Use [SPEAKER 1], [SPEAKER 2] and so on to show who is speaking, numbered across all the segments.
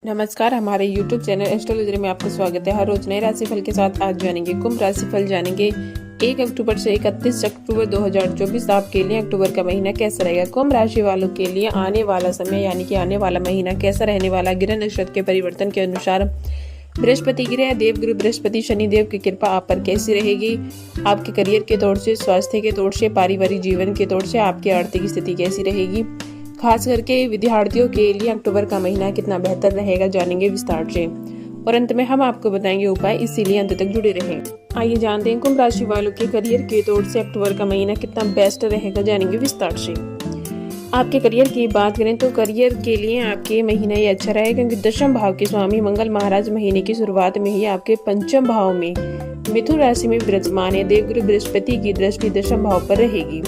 [SPEAKER 1] नमस्कार, हमारे YouTube channel astrology में आपका स्वागत है। हर रोज नए राशिफल के साथ आज जानेंगे कुंभ राशिफल। जानेंगे 1 अक्टूबर से 31 अक्टूबर 2024 आपके लिए अक्टूबर का महीना कैसा रहेगा। कुंभ राशि वालों के लिए आने वाला समय यानी कि आने वाला महीना कैसा रहने वाला। ग्रह नक्षत्र के परिवर्तन के अनुसार बृहस्पति ग्रह देवगुरु बृहस्पति शनिदेव की कृपा आप पर कैसी रहेगी। आपके करियर के तौर से, स्वास्थ्य के तौर से, पारिवारिक जीवन के तौर से आपकी आर्थिक स्थिति कैसी रहेगी। खास करके विद्यार्थियों के लिए अक्टूबर का महीना कितना बेहतर रहेगा, जानेंगे विस्तार से। और अंत में हम आपको बताएंगे उपाय, इसीलिए अंत तक जुड़े रहें। आइए जानते हैं कुंभ राशि वालों के करियर के तौर से अक्टूबर का महीना कितना बेस्ट रहेगा, जानेंगे विस्तार से। आपके करियर की बात करें तो करियर के लिए आपके महीना ये अच्छा रहेगा, क्योंकि दशम भाव के स्वामी मंगल महाराज महीने की शुरुआत में ही आपके पंचम भाव में मिथुन राशि में विराजमान है। देवगुरु बृहस्पति की दृष्टि दशम भाव पर रहेगी।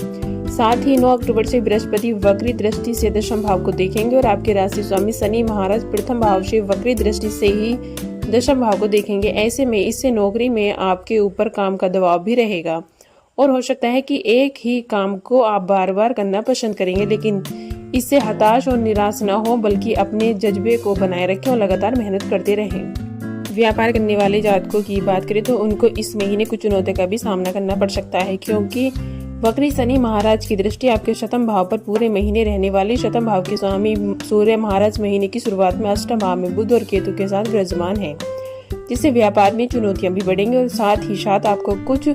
[SPEAKER 1] साथ ही 9 अक्टूबर से बृहस्पति वक्री दृष्टि से दशम भाव को देखेंगे और आपके राशि स्वामी शनि महाराज प्रथम भाव से वक्री दृष्टि से ही दशम भाव को देखेंगे। ऐसे में इससे नौकरी में आपके ऊपर काम का दबाव भी रहेगा और हो सकता है कि एक ही काम को आप बार बार करना पसंद करेंगे, लेकिन इससे हताश और निराश न हो, बल्कि अपने जज्बे को बनाए रखें और लगातार मेहनत करते रहें। व्यापार करने वाले जातकों की बात करें तो उनको इस महीने कुछ चुनौतियों का भी सामना करना पड़ सकता है, क्योंकि वक्री शनि महाराज की दृष्टि आपके शतम भाव पर पूरे महीने रहने वाले। शतम भाव के स्वामी सूर्य महाराज महीने की शुरुआत में अष्टम भाव में बुध और केतु के साथ विराजमान है, जिससे व्यापार में चुनौतियां भी बढ़ेंगी और साथ ही साथ आपको कुछ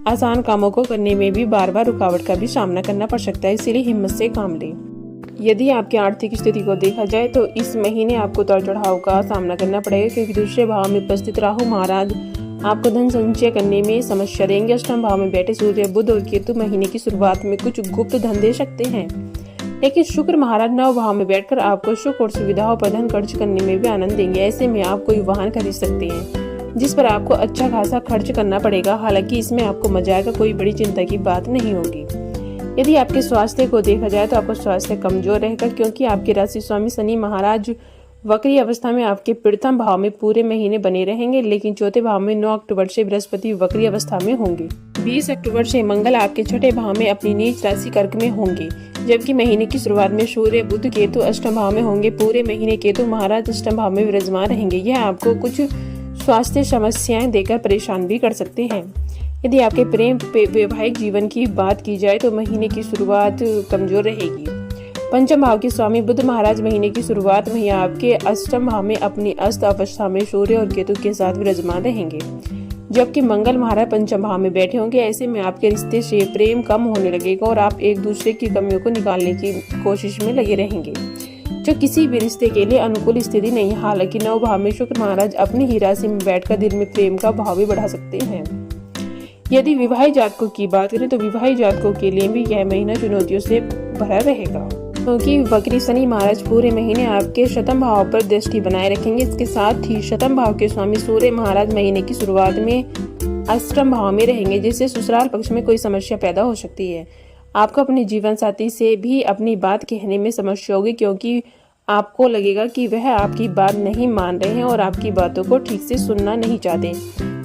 [SPEAKER 1] आसान कामों को करने में भी बार बार रुकावट का भी सामना करना पड़ सकता है, इसीलिए हिम्मत से काम लें। यदि आपकी आर्थिक स्थिति को देखा जाए तो इस महीने आपको उतार चढ़ाव का सामना करना पड़ेगा, क्योंकि दूसरे भाव में उपस्थित राहु महाराज आपको धन संचय करने में समस्या देंगे। अष्टम भाव में बैठे सूर्य बुध और केतु महीने की शुरुआत में कुछ गुप्त धन दे सकते हैं, लेकिन शुक्र महाराज 9 भाव में बैठकर आपको सुख और सुविधाओं पर धन खर्च करने में भी आनंद देंगे। ऐसे में आप कोई वाहन खरीद सकते हैं, जिस पर आपको अच्छा खासा खर्च करना पड़ेगा। हालांकि इसमें आपको मजा आएगा, कोई बड़ी चिंता की बात नहीं होगी। यदि आपके स्वास्थ्य को देखा जाए तो आपका स्वास्थ्य कमजोर रहेगा, क्योंकि आपके राशि स्वामी शनि महाराज वक्री अवस्था में आपके प्रथम भाव में पूरे महीने बने रहेंगे, लेकिन चौथे भाव में 9 अक्टूबर से बृहस्पति वक्री अवस्था में होंगे। 20 अक्टूबर से मंगल आपके छठे भाव में अपनी नीच राशि कर्क में होंगे, जबकि महीने की शुरुआत में सूर्य बुध केतु अष्टम भाव में होंगे। पूरे महीने केतु महाराज अष्टम भाव में विराजमान रहेंगे। यह आपको कुछ स्वास्थ्य समस्याएं देकर परेशान भी कर सकते हैं। यदि आपके प्रेम वैवाहिक जीवन की बात की जाए तो महीने की शुरुआत कमजोर रहेगी। पंचम भाव के स्वामी बुध महाराज महीने की शुरुआत में ही आपके अष्टम भाव में अपनी अस्त अवस्था में सूर्य और केतु के साथ विराजमान रहेंगे, जबकि मंगल महाराज पंचम भाव में बैठे होंगे। ऐसे में आपके रिश्ते से प्रेम कम होने लगेगा और आप एक दूसरे की कमियों को निकालने की कोशिश में लगे रहेंगे, जो किसी भी रिश्ते के लिए अनुकूल स्थिति नहीं है। हालांकि 9 भाव में शुक्र महाराज अपनी ही राशि में बैठकर दिल में प्रेम का भाव भी बढ़ा सकते हैं। यदि विवाहित जातकों की बात करें तो विवाहित जातकों के लिए भी यह महीना चुनौतियों से भरा रहेगा, क्योंकि वक्री शनि महाराज पूरे महीने आपके शतम भाव पर दृष्टि बनाए रखेंगे। इसके साथ ही शतम भाव के स्वामी सूर्य महाराज महीने की शुरुआत में अष्टम भाव में रहेंगे, जिससे ससुराल पक्ष में कोई समस्या पैदा हो सकती है। आपको अपने जीवन साथी से भी अपनी बात कहने में समस्या होगी, क्योंकि आपको लगेगा कि वह आपकी बात नहीं मान रहे हैं और आपकी बातों को ठीक से सुनना नहीं चाहते।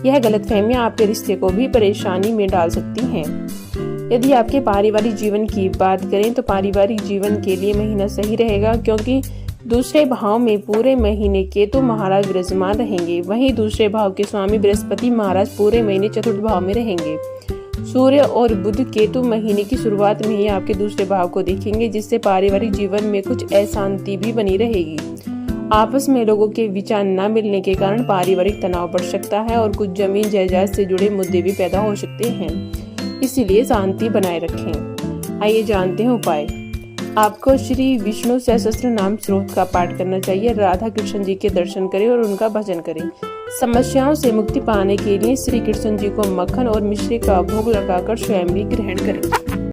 [SPEAKER 1] यह गलतफहमियां आपके रिश्ते को भी परेशानी में डाल सकती हैं। यदि आपके पारिवारिक जीवन की बात करें तो पारिवारिक जीवन के लिए महीना सही रहेगा, क्योंकि दूसरे भाव में पूरे महीने केतु महाराज विराजमान रहेंगे। वहीं दूसरे भाव के स्वामी बृहस्पति महाराज पूरे महीने चतुर्थ भाव में रहेंगे। सूर्य और बुध केतु महीने की शुरुआत में ही आपके दूसरे भाव को देखेंगे, जिससे पारिवारिक जीवन में कुछ अशांति भी बनी रहेगी। आपस में लोगों के विचार न मिलने के कारण पारिवारिक तनाव बढ़ सकता है और कुछ जमीन जायदाद से जुड़े मुद्दे भी पैदा हो सकते हैं, इसीलिए शांति बनाए रखें। आइए जानते हैं उपाय। आपको श्री विष्णु सहस्त्र नाम स्रोत का पाठ करना चाहिए। राधा कृष्ण जी के दर्शन करें और उनका भजन करें। समस्याओं से मुक्ति पाने के लिए श्री कृष्ण जी को मक्खन और मिश्री का भोग लगाकर स्वयं भी ग्रहण करें।